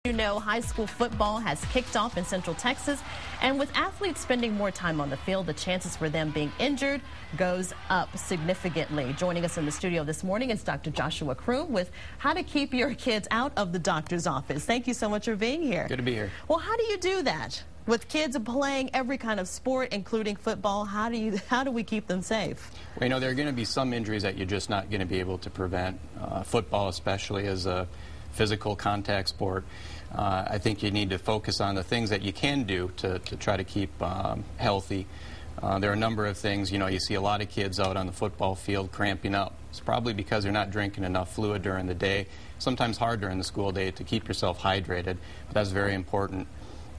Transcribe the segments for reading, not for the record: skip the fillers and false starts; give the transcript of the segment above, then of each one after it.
You know, high school football has kicked off in Central Texas, and with athletes spending more time on the field, the chances for them being injured goes up significantly. Joining us in the studio this morning is Dr. Joshua Crum with how to keep your kids out of the doctor's office. Thank you so much for being here. Good to be here. Well, how do you do that? With kids playing every kind of sport, including football, how do we keep them safe? Well, you know, there are going to be some injuries that you're just not going to be able to prevent. Football especially is a physical contact sport. I think you need to focus on the things that you can do to try to keep healthy. There are a number of things. You know, you see a lot of kids out on the football field cramping up. It's probably because they're not drinking enough fluid during the day. Sometimes hard during the school day to keep yourself hydrated, but that's very important.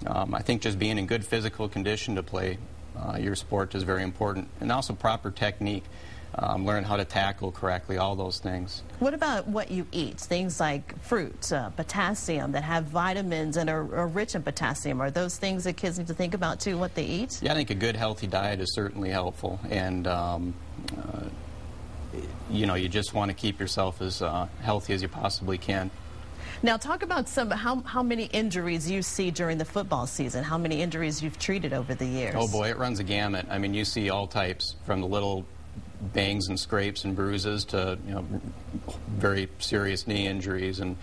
I think just being in good physical condition to play your sport is very important, and also proper technique. Learn how to tackle correctly, all those things. What about what you eat? Things like fruit, potassium, that have vitamins and are rich in potassium. Are those things that kids need to think about too, what they eat? Yeah, I think a good healthy diet is certainly helpful, and you know, you just want to keep yourself as healthy as you possibly can. Now talk about how many injuries you see during the football season, how many injuries you've treated over the years. Oh boy, it runs a gamut. I mean, you see all types, from the little bangs and scrapes and bruises to, you know, very serious knee injuries, and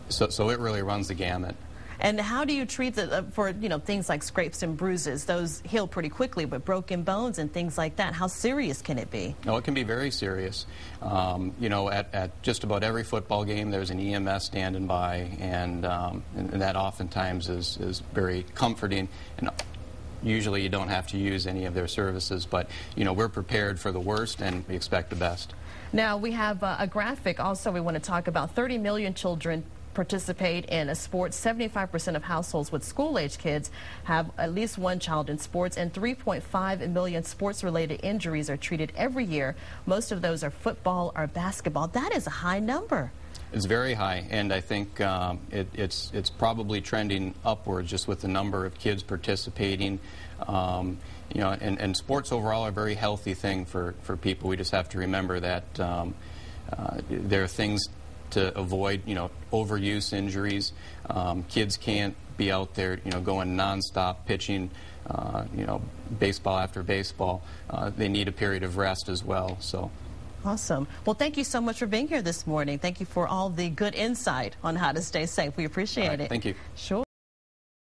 so it really runs the gamut. And how do you treat for things like scrapes and bruises? Those heal pretty quickly, but broken bones and things like that, how serious can it be? No, it can be very serious. You know, at just about every football game there's an EMS standing by, and that oftentimes is very comforting. And usually you don't have to use any of their services, but you know, we're prepared for the worst and we expect the best. Now we have a graphic also we want to talk about. 30 million children participate in a sport. 75% of households with school-age kids have at least one child in sports, and 3.5 million sports-related injuries are treated every year. Most of those are football or basketball. That is a high number. It's very high, and I think it's probably trending upwards just with the number of kids participating. You know, and sports overall are a very healthy thing for people. We just have to remember that there are things to avoid, you know, overuse injuries. Kids can't be out there, you know, going nonstop pitching, you know, baseball after baseball. They need a period of rest as well. So. Awesome. Well, thank you so much for being here this morning. Thank you for all the good insight on how to stay safe. We appreciate it. Thank you. Sure.